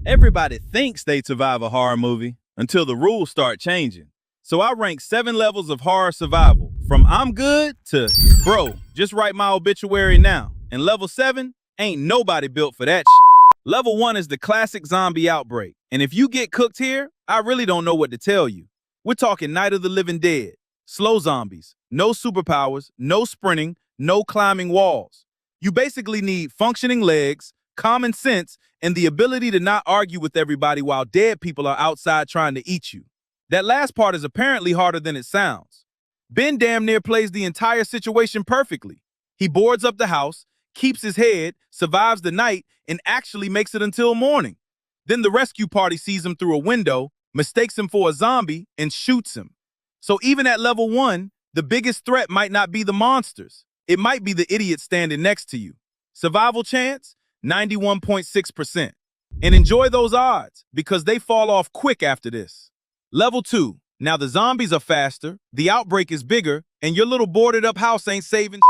Everybody thinks they'd survive a horror movie until the rules start changing. So I rank 7 levels of horror survival, from I'm good to, bro, just write my obituary now. And level 7, ain't nobody built for that shit. Level 1 is the classic zombie outbreak. And if you get cooked here, I really don't know what to tell you. We're talking Night of the Living Dead, slow zombies, no superpowers, no sprinting, no climbing walls. You basically need functioning legs, common sense, and the ability to not argue with everybody while dead people are outside trying to eat you. That last part is apparently harder than it sounds. Ben damn near plays the entire situation perfectly. He boards up the house, keeps his head, survives the night, and actually makes it until morning. Then the rescue party sees him through a window, mistakes him for a zombie, and shoots him. So even at level 1, the biggest threat might not be the monsters. It might be the idiot standing next to you. Survival chance? 91.6%. And enjoy those odds, because they fall off quick after this. Level 2. Now the zombies are faster, the outbreak is bigger, and your little boarded up house ain't saving.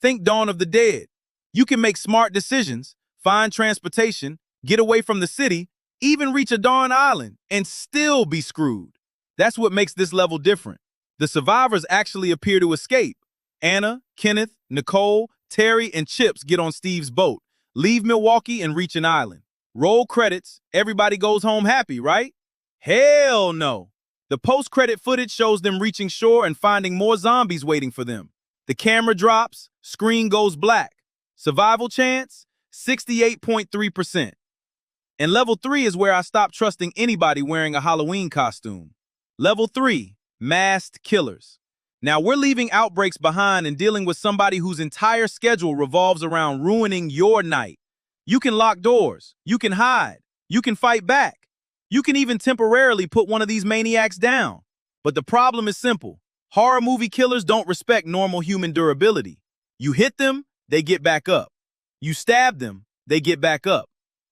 Think Dawn of the Dead. You can make smart decisions, find transportation, get away from the city, even reach a darn island, and still be screwed. That's what makes this level different. The survivors actually appear to escape. Anna, Kenneth, Nicole, Terry, and Chips get on Steve's boat, leave Milwaukee, and reach an island. Roll credits, everybody goes home happy, right? Hell no. The post-credit footage shows them reaching shore and finding more zombies waiting for them. The camera drops, screen goes black. Survival chance? 68.3%. And level 3 is where I stop trusting anybody wearing a Halloween costume. Level 3, masked killers. Now we're leaving outbreaks behind and dealing with somebody whose entire schedule revolves around ruining your night. You can lock doors, you can hide, you can fight back. You can even temporarily put one of these maniacs down. But the problem is simple. Horror movie killers don't respect normal human durability. You hit them, they get back up. You stab them, they get back up.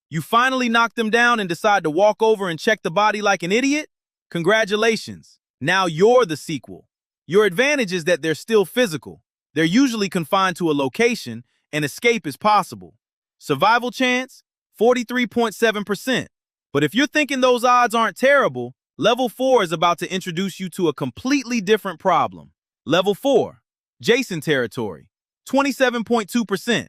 You finally knock them down and decide to walk over and check the body like an idiot? Congratulations. Now you're the sequel. Your advantage is that they're still physical. They're usually confined to a location, and escape is possible. Survival chance? 43.7%. But if you're thinking those odds aren't terrible, level 4 is about to introduce you to a completely different problem. Level 4, Jason territory, 27.2%.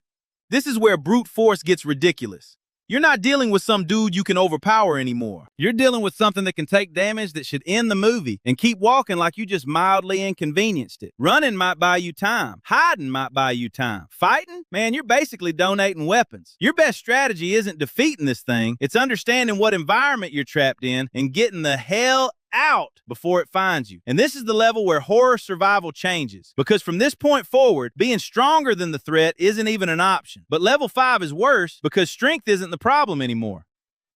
This is where brute force gets ridiculous. You're not dealing with some dude you can overpower anymore. You're dealing with something that can take damage that should end the movie and keep walking like you just mildly inconvenienced it. Running might buy you time. Hiding might buy you time. Fighting? Man, you're basically donating weapons. Your best strategy isn't defeating this thing. It's understanding what environment you're trapped in and getting the hell out before it finds you. And this is the level where horror survival changes. Because from this point forward, being stronger than the threat isn't even an option. But level 5 is worse because strength isn't the problem anymore.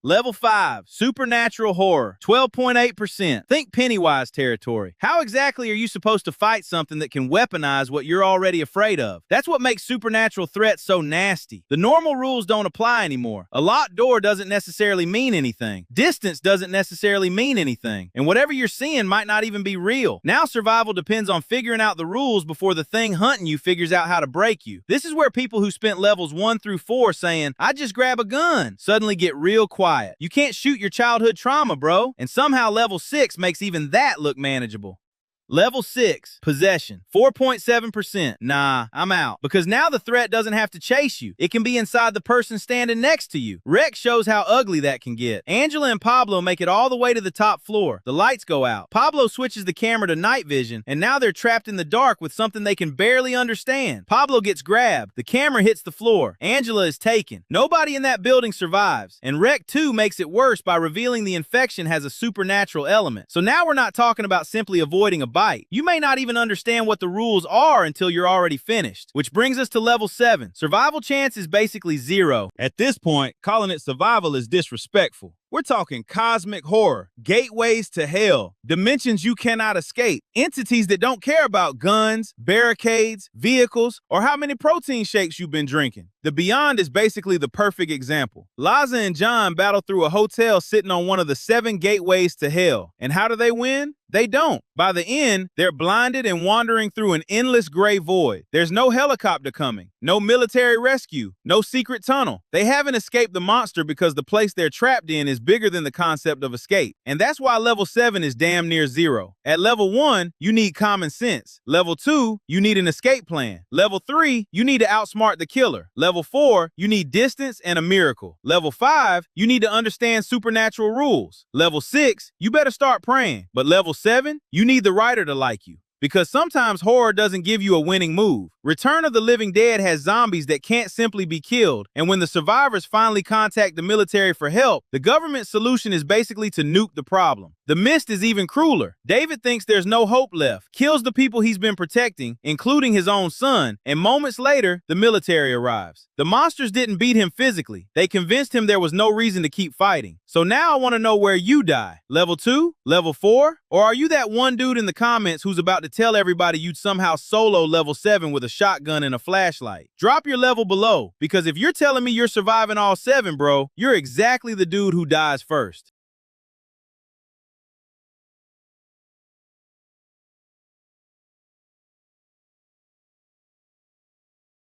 Level 5, supernatural horror, 12.8%. Think Pennywise territory. How exactly are you supposed to fight something that can weaponize what you're already afraid of? That's what makes supernatural threats so nasty. The normal rules don't apply anymore. A locked door doesn't necessarily mean anything. Distance doesn't necessarily mean anything. And whatever you're seeing might not even be real. Now survival depends on figuring out the rules before the thing hunting you figures out how to break you. This is where people who spent levels 1 through 4 saying, "I just grab a gun," suddenly get real quiet. You can't shoot your childhood trauma, bro. And somehow level 6 makes even that look manageable. Level 6, possession, 4.7%. Nah, I'm out. Because now the threat doesn't have to chase you. It can be inside the person standing next to you. Rex shows how ugly that can get. Angela and Pablo make it all the way to the top floor. The lights go out. Pablo switches the camera to night vision, and now they're trapped in the dark with something they can barely understand. Pablo gets grabbed. The camera hits the floor. Angela is taken. Nobody in that building survives. And Rec 2 makes it worse by revealing the infection has a supernatural element. So now we're not talking about simply avoiding a bite. You may not even understand what the rules are until you're already finished. Which brings us to level 7. Survival chance is basically 0. At this point, calling it survival is disrespectful. We're talking cosmic horror, gateways to hell, dimensions you cannot escape, entities that don't care about guns, barricades, vehicles, or how many protein shakes you've been drinking. The Beyond is basically the perfect example. Liza and John battle through a hotel sitting on one of the 7 gateways to hell. And how do they win? They don't. By the end, they're blinded and wandering through an endless gray void. There's no helicopter coming, no military rescue, no secret tunnel. They haven't escaped the monster because the place they're trapped in is bigger than the concept of escape. And that's why level 7 is damn near 0. At level 1, you need common sense. Level 2, you need an escape plan. Level 3, you need to outsmart the killer. Level 4, you need distance and a miracle. Level 5, you need to understand supernatural rules. Level 6, you better start praying. But level 7, you need the writer to like you. Because sometimes horror doesn't give you a winning move. Return of the Living Dead has zombies that can't simply be killed, and when the survivors finally contact the military for help, the government's solution is basically to nuke the problem. The Mist is even crueler. David thinks there's no hope left, kills the people he's been protecting, including his own son, and moments later, the military arrives. The monsters didn't beat him physically. They convinced him there was no reason to keep fighting. So now I want to know where you die. Level 2? Level 4? Or are you that one dude in the comments who's about to tell everybody you'd somehow solo level 7 with a shotgun and a flashlight? Drop your level below, because if you're telling me you're surviving all 7, bro, you're exactly the dude who dies first.